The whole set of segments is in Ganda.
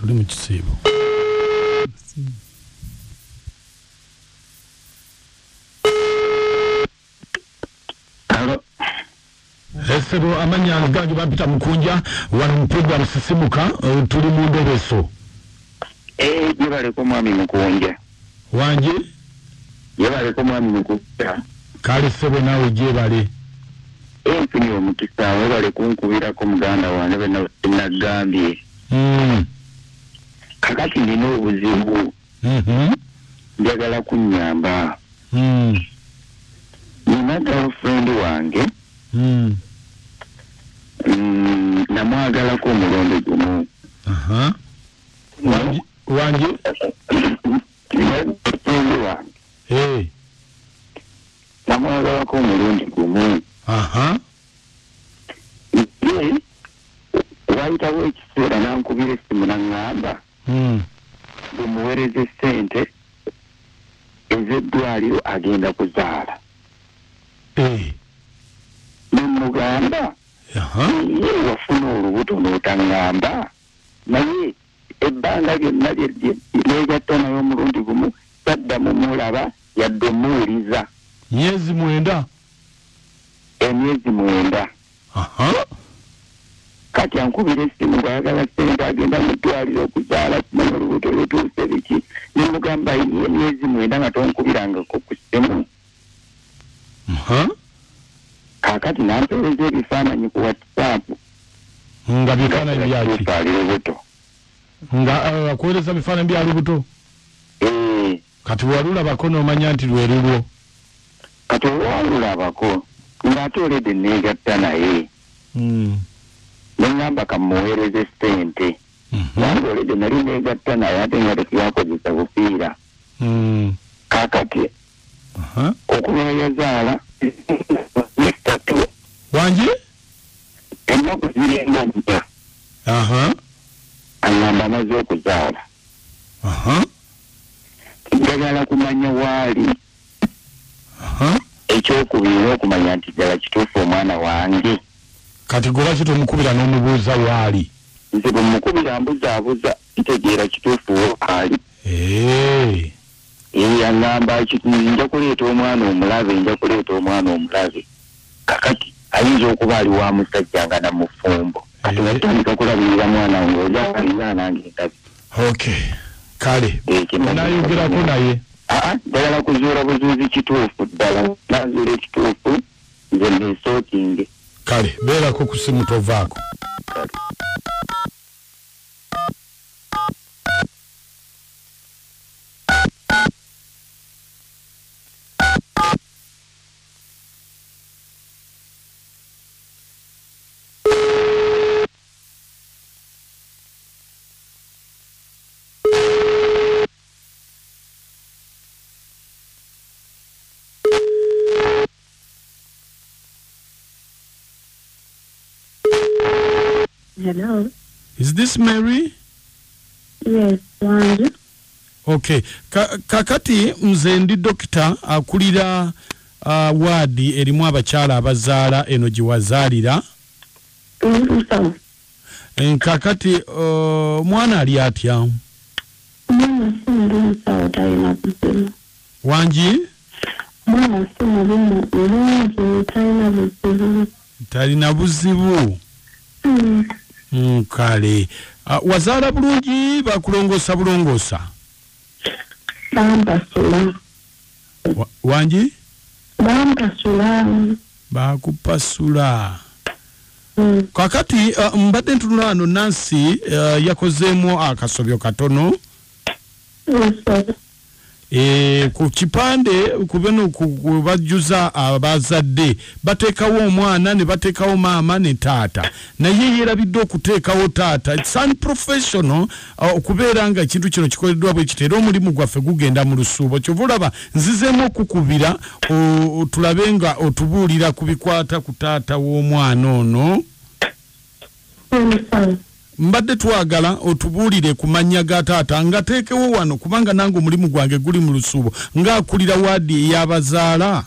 tuli mu kisiibo. Esero amanya gangi bapita mukunja wano mu program sisimuka tuli mu ndereso. Yebale ko mwami mukunja. Wanje? Yebale ko mwami mukunja. Kale sebo nawe jebale. Enfuni omukisa yebale kunkubira ko muganda wange bena nagambye. Kakati ndino obuzibu. Njagala kunyamba. Nina girlfriend wange. Namwagala ko mulondo gumu. Wanje? Namwagala ko mulondo gumu. Wayitawo ekiseera nankubira essimu naŋŋamba bumuweereze ssente ez'eddwaliro agenda kuzaala. Nemugamba ye wafuna olubuto n'otaŋŋamba naye ebbanga lyonna lyegatta naye omulundi gumu taddamu mulaba yadde omuwuliza. Myezi 9? Emyezi 9. Kati ankubira essimu bw'ayagala ssente agenda mu ddwaliro okuzaala kumanya olubuto lutuuse biki. Nemugamba ye emyezi 9 nga tonkubirangako ku ssimu. Kakati nampeereza ebifaananyi ku WhatsApp. Nga bifaananyi byaki? Nga akuweereza bifaananyi bya lubuto? Kati walulabako n'omanya nti lwe lulwo? Kati olwalulabako ng'ate olede neegatta naye. Neŋŋamba kamuweereze ssente. Nange olede nali neegatta naye ate nga tetwakozesa bupiira. Kakati okuba yazaala Wanje? Ennaku zirenga 4. Aŋŋamba amaze okuzaala. Njagala kumanya waali. Ekyokubiri okumanya nti ddala kituufu omwana wange. Kati goba kitomukubira n'omubuuza waali? Nze bwe mukubira mbuzaabuza kitegeera kituufu waali. Aŋŋamba nja kuleeta omwana omulabe. Kakati ayinza okuba ali wa musajja nga namufumbo. Kati watandika kulabirira mwana wange ojakalira nange ndabi. Kale nayogerako naye? Ddagala kuzuula buzuuzi kituufu ddala. Nazuula ekituufu nze neesookinge. Kale beerako ku simu tovaako. Hello. Is this Mary? Yes, Wanje. Okay. Kakati nze ndi dokita akulira wadi erimu abakyala abazaala eno gye wazaalira. Kakati mwana ali atya? Mwana si musawo talina buzibu. Wanji? Mwana si mulungi talina buzibu. Talina buzibu? Kale. Wazaala bulungi bakulongoosa bulongoosa? Bampasula. Wanji? Bampasula. Bakupasula. Kakati mbadde ntunula wano Nancy yakozeemu akasobyo katono. Ku kipande kubeno kubajjuza abazadde bateekawo omwana ne bateekawo maama ne taata naye yeerabidde okuteekawo taata. It's unprofessional okubeera nga ekintu kino kikoleddwa bwe kitera omulimu gwaffe gugenda mu lusuubo. Kyova olaba nzizeemu okukubira tulabe nga otubuulira ku bikwata ku taata w'omwana ono. Mbadde twagala otubuulire ku mannya ga taata nga teekewo wano kubanga nange omulimu gwange guli mu lusuubo ng'akulira waadi ey'abazaala.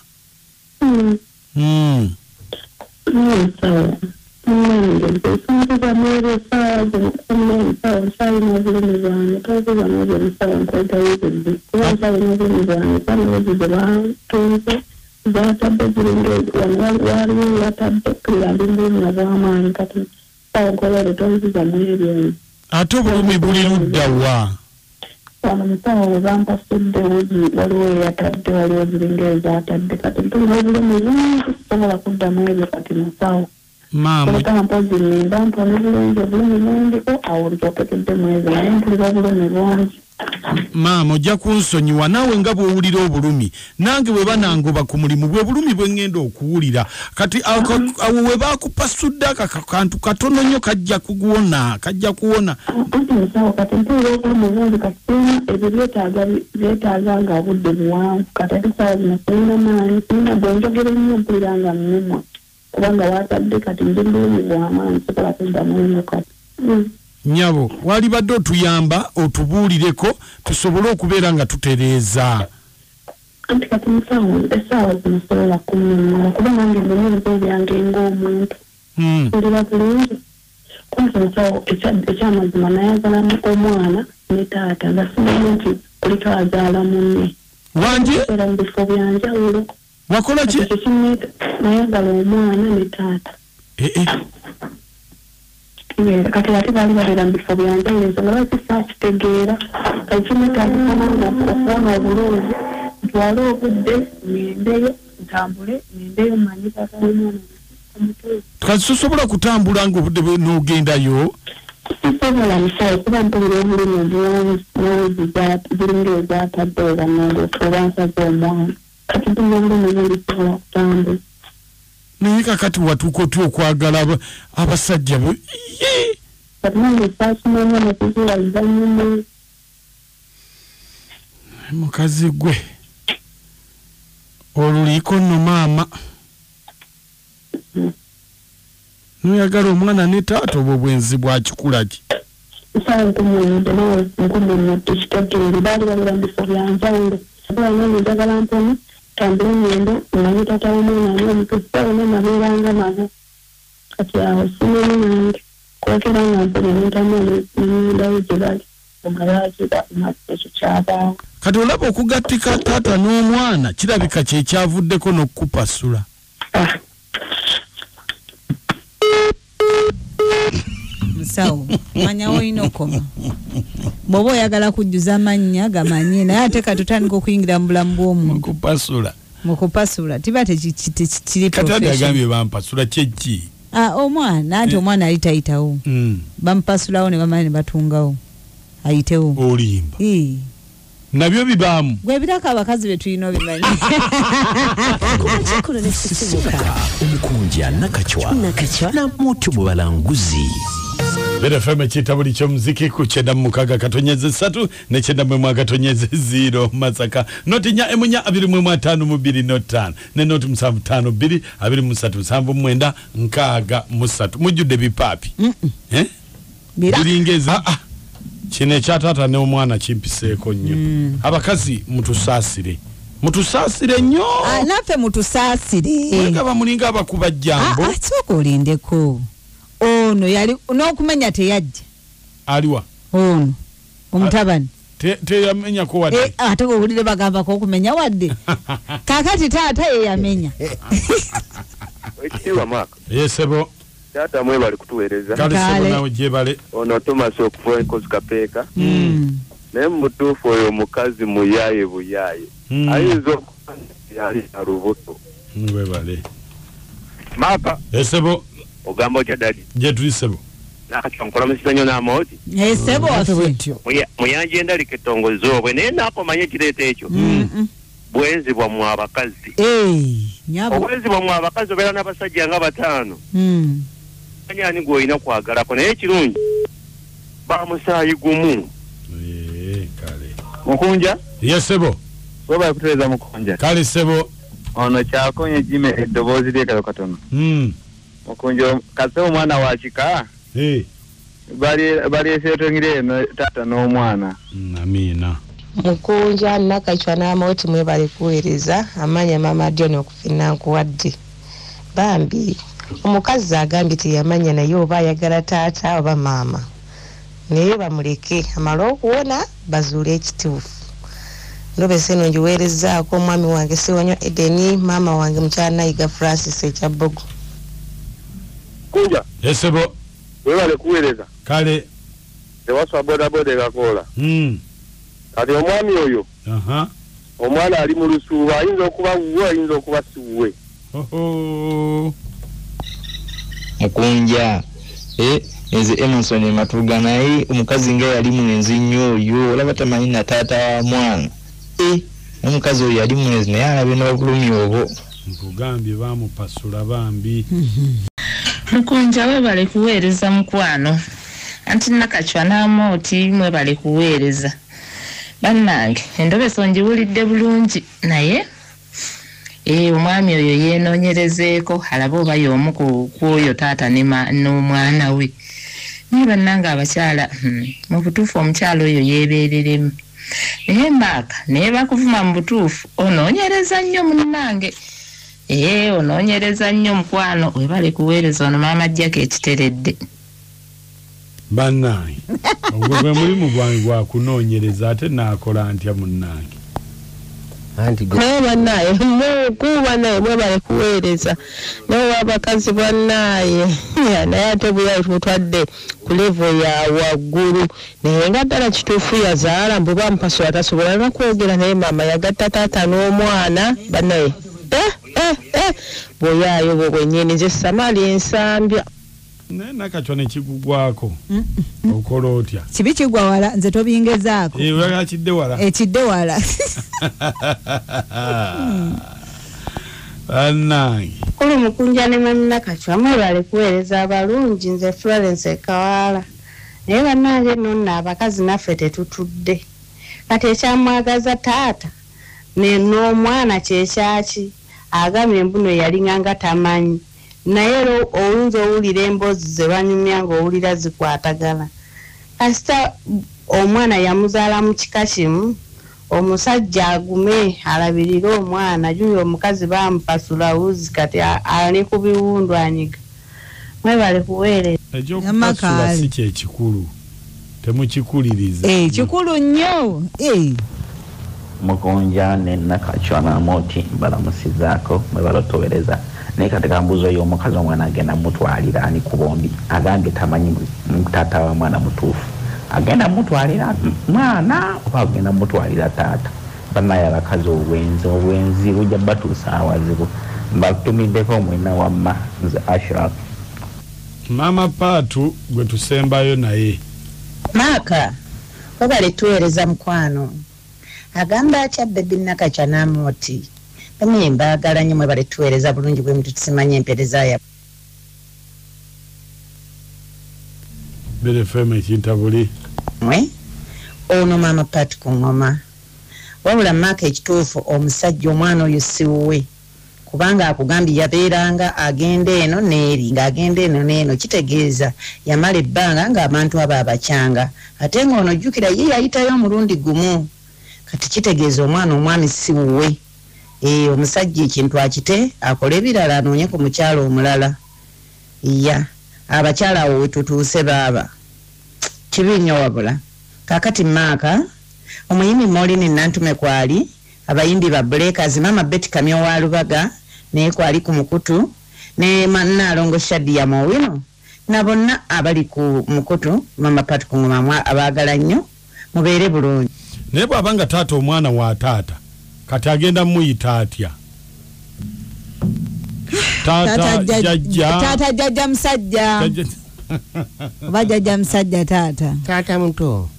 Ate obulumi buli ludda wa? Musawo bampasudde waliwo yatadde waliwo ziringa ezatadde kati mpulira obulumi bungi sobola kuddamu ebyo kati musawo oleka mpozi nimba mpona bulungi obulumi bungiko awo litokekedde mwezi naye mpulira obulumi bungi. Maama ojja kunsonyiwa naawe nga bw'owulira obulumi nange bwe banangoba ku mulimu bwe bulumi bwe ngenda okuwulira kati awo we baakupasudde akantu katono nnyo kajja kuwona anti musawo kati mpulira obulumi bungi kati sirina ebyo byetaaga nga obudde buwanvu kati ate sawa zino sirina maanyi sirina bwe njogera ennyo mpulira nga mmumwa kubanga watadde kati ndi bulumi bw'amaanyi sobola kuddamu ennyo kati. Nyabo wali badde otuyamba otubuulireko tusobole okubeera nga tutereeza. Anti kati musawo essaawa zino sobola kummumula kuba nange ndina ebizibu byange ng'omuntu mpulira bulungi kumpi musawo ekyamazima nayagalamu omwana ne taata nga simanyi nti oliko azaala munne wangi era mu bifo byanjawulo wakola ki? Nayagala omwana ne taata kati ate baali babeera mu bifo byanjawulo ensonga lwaki saakitegeera ekimutandikana okuwona obulungi ntwale obudde ngendeyo ntambule ngendeyo mmanyi taata w'omwana omutuufu. Kati sosobola kutambula ng'obudde n'ogendayo? Sisobola musawo kuba mpulira obulumi n'owezi ziringa ezatadde obannange oba nsaze omwana kati mpulira obulumi bungi sobola kutambula. Naye kakati watuuka otya okwagala abasajja bo? Kati nange saakimanya nekiziraza nnyo mukazi gwe oluliko nno maama noyagala omwana ne taata obwo bwenzi bwa kikula ki? Musawo nkumuyinde nawe nkumuyinde kitegeere baali babeera mu bifo byanjawulo sobola nange njagala mpone tambula ngendo mmanyi taata w'omwana ani omutuufu wonna nabeeranga nabo kati awo simanyi nange kwekera nga mpone nentamu nenyindayo gye bali ogayagira ekyo kyabaawo. Kati olaba okugattika taata n'omwana kirabika kyekyavuddeko n'okukupasula. Musawo manya woyina okoma bw'oba oyagala kujjuza amannya gamanye naye ate katutandika okuyingira mu bulamu bw'omuntu mukupasula tiba tekiri katadi agambye bampasula kyeki? Omwana ati omwana ali tayitawo bampasulawo ne bamala ne batungawo ayitewo olimba nabyo bibaamu gwe birako abakazi betulina obimanyi kumakikolo nesisimuka omukunja nakachwa na mutu mubalanguzi Bera FM chita buli ky'omuziki ku 9:3 ne 9:0 Masaka noti nya emunya 2.5 ne noti 7.52 2.3 7.9 mujjude bipapi biringeza kine kyatata ne omwana kimpiseeko nnyo abakazi mutusaasire nnyo naffe mutusaasire nga bamulinga abakuba jjambo sooka olindeko ono yali n'okumenya teyajja aliwa ono omutabani teyamenyako wadde ate owulire bagambako okumenya wadde kakati taata ye yamenya ekitiibwa Mark yesebo taata mwe bali kutuweereza kale sebo nawe gyebale ono Thomas okuva enkozi kapeeka naye mutuufu oyo omukazi muyaaye buyaaye ayinza okuba yali alubuto webale Mark yesebo ogamba otya dadi gye tuli sebo nakakyankola musisanyo n'amawoti sebo muyanja endali ketongozi obwe naye naakomanye ekireeta ekyo bwenzi bwammwe abakazi obwenzi bwammwe abakazi obeera n'abasajja nga 5 ani gw'olina kwagalako naye ekirungi bamusaayi gumu kale mukunja yesebo we bali kutereeza mukunja kale sebo ono kyakonye jime eddoboozi lyekalo katono mukunja kase omwana wa kika bali eseetongire eno taata n'omwana amiina mukunja nakachwa n'amawoti mwe bali kuweereza amanya mama John okufinna nkuwadde bambi omukazi agambye teyamanya naye oba ayagala taata oba maama naye bamuleke amala okuwona bazuule ekituufu. Ndobe seno njiweerezaako omwami wange Sewanywa Edeni, maama wange mukyala Nayiga Francis Ekyabbogo. Kunja esebo webale kuweereza kale tewaswa bodaboda egakola kati omwami oyo omwana ali mu lusuuba ayinza okuba wuwe ayinza okuba siwuwe. Mukunja nze Emerson Matuga naye omukazi nga yali mwenzi nnyo oyo olaba tamanyi na taata wa mwana omukazi oyo yali mwenzi naye alabe n'obulumi obwo nkugambye bamupasula bambi. Mukunja webale kuweereza mukwano anti Nakachwa n'Amooti mwebale kuweereza bannange endobeso njiwulidde bulungi naye omwami oyo yeenoonyerezeeko alabe oba y'omu ku oyo taata n'omwana we. Naye bannange abakyala mu butuufu omukyala oyo yeebeereremu naye Maaka naye bakuvuma mu butuufu onoonyereza nnyo munnange. Onoonyereza nnyo mukwano webale kuweereza ono maama ajjako ekiteredde. Bannange ogwo gwe mulimu gwange gwa kunoonyereza ate naakola ntya munnange. Naye bannaye kuba naye mwebale kuweereza naye wabakazi bannaye naye ate bwe tutwadde ku level ya waggulu naye nga ddala kituufu yazaala mbu bamupasula tasobola nakwogera naye maama yagatta taata n'omwana bannaye bw'oyaayo bwe bwennyini nze Samali ensambya. Naye Nakachwa ne kigugwako okola otya? Kibi kigwa wala nze tobingezaako. Wala kidde wala. Ekidde wala. Bannange Kulu Mukunja ne mwami Nakachwa mwebale kuweereza abalungi nze Florence Kawala. Naye bannange nno abakazi naffe tetutudde. Kati ekyamwagaza taata n'omwana kyekyaki agambye mbuno yalinganga tamanyi. Naye oyinza owulira emboozi ze banyumya ng'owulira zikwatagana. Kasita omwana yamuzaala mu kika kimu omusajja agume alabirire omwana juyo omukazi bamupasula wuzi kati ali ku biwundu anyiga. Mwebale kuweereza. Ekyokupasula si kyekikulu temukikuliriza. Kikulu nnyo. Mukunja ne Nakachwa n'Amooti balamusizaako mwebale otobereza. Naye kati kambuzo y'omukazi omwana agenda mutwalira ani ku bombi agambye tamanyi taata wa mwana mutuufu agenda mutwalira mwana oba agenda mutwalira taata. Bannaye abakazi obwenzi bujja batuusa awazibu mbatumiddeko mwena wamma nze Ashraf. Mama Paatu gwe tusembayo naye. Maaka webale tuweereza mukwano agamba atya Baby Nakachwa n'Amooti. Bamwe mbaagala nnyo mwebale tuweereza bulungi bwe mutu tusimanye empereza ya Bere feme kintabuli. Ono Mama Paatu ku ngoma. Wabula Maaka ekituufu omusajja omwana oyo siwuwe. Kubanga akugambye yabeeranga agenda eno n'eri ng'agenda eno n'eno kitegeeza yamala ebbanga ng'abantu abo abakyanga. Ate ng'ono jjukira ye yayitayo omulundi gumu. Kati kitegeeza omwana omwami siwuwe. Omusajja ekintu akite akole ebirala anoonye ku mukyala omulala. Abakyala awo wetutuuse baaba kibi nnyo wabula. Kaakati Maaka omuyimbi Maureen Nantume kwali abayimbi ba Breakers Mama Betty Kamyo wa Lubaga naye kwali ku mukutu ne Naalongo Shadia Mowino na bonna abali ku mukutu Mama Paatu ku ngoma abaagala nnyo mubeere bulungi. Naye bw'abanga taata omwana wa taata kati agenda muyita atya? Taata jajja musajja. Oba jajja musajja taata. Taata muto.